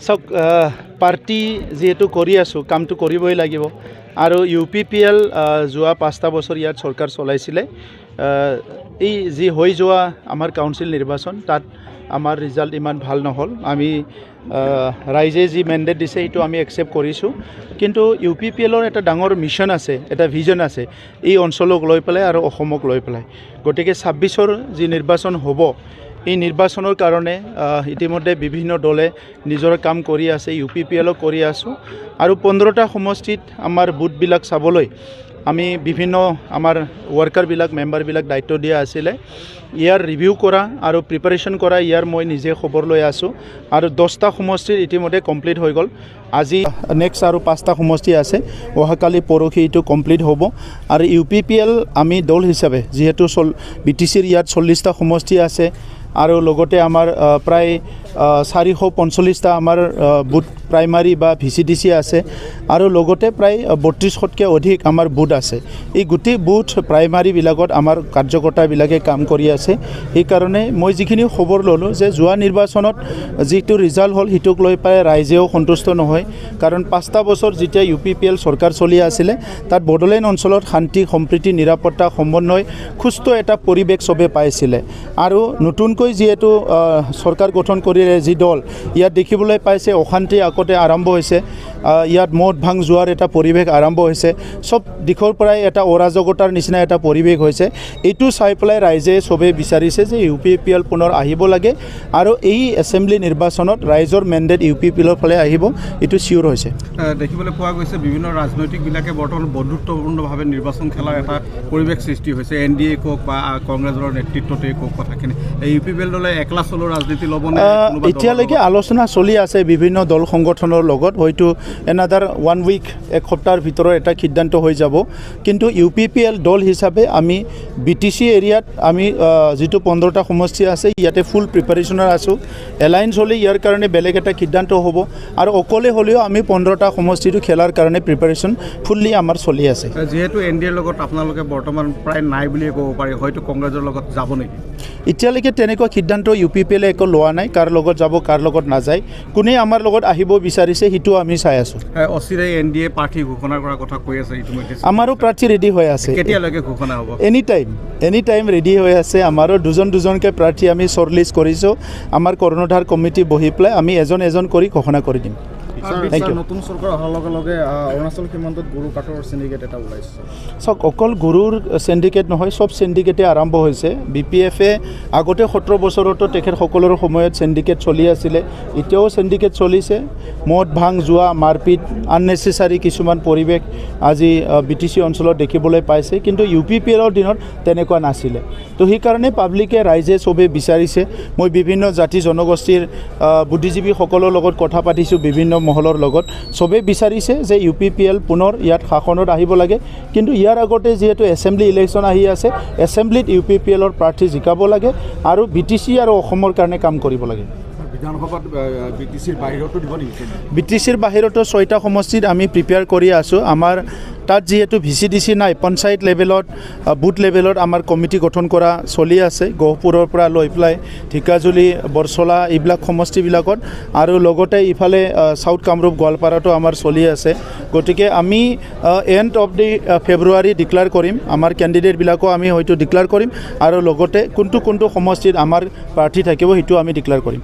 চাওক পাৰ্টি যিহেতু কৰি আছোঁ কামটো কৰিবই লাগিব আৰু UPPL যোৱা 5টা বছৰ ইয়াত চৰকাৰ চলাইছিলে এই যি হৈ যোৱা আমাৰ কাউন্সিল নিৰ্বাচন তাত আমাৰ ৰিজাল্ট ইমান ভাল নহ'ল আমি ৰাইজে যি মেণ্ডেট দিছে সেইটো আমি একচেপ্ট কৰিছোঁ কিন্তু UPPLৰ এটা ডাঙৰ মিছন আছে এটা ভিজন আছে এই অঞ্চলক লৈ পেলাই আৰু অসমক লৈ পেলাই গতিকে 26ৰ যি নিৰ্বাচন হ'ব এই নিৰ্বাচনৰ কাৰণে ইতিমধ্যে বিভিন্ন দলে নিজৰ কাম কৰি আছে UPPLক কৰি আছোঁ আৰু 15টা সমষ্টিত আমাৰ বুথবিলাক চাবলৈ আমি বিভিন্ন আমাৰ ওয়াৰ্কাৰবিলাক মেম্বাৰবিলাক দায়িত্ব দিয়া আছিলে ইয়াৰ ৰিভিউ কৰা আৰু প্ৰিপাৰেশ্যন কৰা ইয়াৰ মই নিজে খবৰ লৈ আছোঁ আৰু 10টা সমষ্টিৰ ইতিমধ্যে কমপ্লিট হৈ গ'ল আজি নেক্সট আৰু 5টা সমষ্টি আছে অহাকালি পৰহি এইটো কমপ্লিট হ'ব আৰু UPPL আমি দল হিচাপে যিহেতু BTCৰ ইয়াত 40টা সমষ্টি আছে আৰু লগতে আমাৰ প্ৰায় 445টা আমাৰ বুথ প্ৰাইমাৰী বা VCDC আছে আৰু লগতে প্ৰায় 32শতকৈ অধিক আমাৰ বুথ আছে এই গোটেই বুথ প্ৰাইমাৰীবিলাকত আমাৰ কাৰ্যকৰ্তাবিলাকে কাম কৰি আছে সেইকাৰণে মই যিখিনি খবৰ ল'লোঁ যে যোৱা নিৰ্বাচনত যিটো ৰিজাল্ট হ'ল সেইটোক লৈ পেলাই ৰাইজেও সন্তুষ্ট নহয় কাৰণ 5টা বছৰ যেতিয়া UPPL চৰকাৰ চলি আছিলে তাত বড়োলেণ্ড অঞ্চলত শান্তি সম্প্ৰীতি নিৰাপত্তা সমন্বয় সুস্থ এটা পৰিৱেশ চবে পাইছিলে আৰু নতুনকৈ যিহেতু চৰকাৰ গঠন কৰি যি দল ইয়াত দেখিবলৈ পাইছে অশান্তি আগতে আৰম্ভ হৈছে ইয়াত মদ ভাং যোৱাৰ এটা পৰিৱেশ আৰম্ভ হৈছে সব দিশৰ পৰাই এটা অৰাজকতাৰ নিচিনা এটা পৰিৱেশ হৈছে এইটো চাই পেলাই ৰাইজে সবে বিচাৰিছে যে UPPL পুনৰ আহিব লাগে আৰু এই এছেম্বলি নিৰ্বাচনত ৰাইজৰ মেণ্ডেট UPPLৰ ফালে আহিব এইটো চিউৰ হৈছে দেখিবলৈ পোৱা গৈছে বিভিন্ন ৰাজনৈতিকবিলাকে বৰ্তমান বন্ধুত্বপূৰ্ণভাৱে নিৰ্বাচন খেলাৰ এটা পৰিৱেশ সৃষ্টি হৈছে NDA কওক বা কংগ্ৰেছৰ নেতৃত্বতে কওক কথাখিনি UPPL দলে একলা চলৰ ৰাজনীতি ল'বনে এতিয়ালৈকে আলোচনা চলি আছে বিভিন্ন দল সংগঠনৰ লগত হয়তো এনাদাৰ 1 উইক এক সপ্তাহৰ ভিতৰত এটা সিদ্ধান্ত হৈ যাব কিন্তু UPPL দল হিচাপে আমি BTC এৰিয়াত আমি যিটো 15টা সমষ্টি আছে ইয়াতে ফুল প্ৰিপাৰেশ্যনৰ আছোঁ এলায়েন্স হ'লে ইয়াৰ কাৰণে বেলেগ এটা সিদ্ধান্ত হ'ব আৰু অকলে হ'লেও আমি 15টা সমষ্টিটো খেলাৰ কাৰণে প্ৰিপাৰেশ্যন ফুল্লি আমাৰ চলি আছে যেহেতু NDAৰ লগত আপোনালোকে বৰ্তমান প্ৰায় নাই বুলিয়ে ক'ব পাৰি হয়তো কংগ্ৰেছৰ লগত যাব নেকি এতিয়ালৈকে তেনেকুৱা সিদ্ধান্ত UPPL একো লোৱা নাই কাৰ লগত যাব কাৰ লগত নাযায় কোনে আমাৰ লগত আহিব বিচাৰিছে সেইটো আমি চাই আছোঁ অচিৰে NDA প্ৰাৰ্থী ঘোষণা কৰাৰ কথা কৈ আছে ইতিমধ্যে আমাৰো প্ৰাৰ্থী ৰেডি হৈ আছে কেতিয়ালৈকে ঘোষণা হ'ব এনি টাইম ৰেডি হৈ আছে আমাৰো দুজনকৈ প্ৰাৰ্থী আমি শ্বৰ্টলিষ্ট কৰিছোঁ আমাৰ কৰ্ণধাৰ কমিটি বহি পেলাই আমি এজন কৰি ঘোষণা কৰি দিম নতুন চৰকাৰ অহাৰ লগে লগে অৰুণাচল সীমান্তত গৰু কাটৰ সিন্ডিকেট এটা ওলাইছে চাওক অকল গৰুৰ সিন্ডিকেট নহয় সব সিন্ডিকেটে আৰম্ভ হৈছে BPF-এ আগতে 17 বছৰতো তেখেতসকলৰ সময়ত সিন্ডিকেট চলি আছিলে এতিয়াও সিন্ডিকেট চলিছে মদ ভাং যোৱা মাৰপিট আননেচেচাৰী কিছুমান পৰিৱেশ আজি BTC অঞ্চলত দেখিবলৈ পাইছে কিন্তু UPPLৰ দিনত তেনেকুৱা নাছিলে তো সেইকাৰণে পাব্লিকে ৰাইজে চবে বিচাৰিছে মই বিভিন্ন জাতি জনগোষ্ঠীৰ বুদ্ধিজীৱীসকলৰ লগত কথা পাতিছোঁ বিভিন্ন মহলৰ লগত সবে বিচাৰিছে যে UPPL পুনৰ ইয়াত শাসনত আহিব লাগে কিন্তু ইয়াৰ আগতে যেহেতু এছেম্বলি ইলেকশ্যন আহি আছে এছেম্বলিত UPPLৰ প্ৰাৰ্থী জিকাব লাগে আৰু BTC আৰু অসমৰ কাৰণে কাম কৰিব লাগে বিধানসভাত BTCৰ বাহিৰতো 6টা সমষ্টিত আমি প্ৰিপেয়াৰ কৰি আছোঁ আমাৰ তাত যেহেতু VCDC নাই পঞ্চায়ত লেভেলত বুথ লেভেলত আমাৰ কমিটি গঠন কৰা চলি আছে গহপুৰৰ পৰা লৈ পেলাই ঢিকাজুলি বৰছলা এইবিলাক সমষ্টিবিলাকত আৰু লগতে ইফালে সাউথ কামৰূপ গোৱালপাৰাতো আমাৰ চলি আছে গতিকে আমি and of the February declare কৰিম আমাৰ কেণ্ডিডেটবিলাকো আমি হয়তো ডিক্লেয়াৰ কৰিম আৰু লগতে কোনটো সমষ্টিত আমাৰ প্ৰাৰ্থী থাকিব সেইটো আমি ডিক্লেয়াৰ কৰিম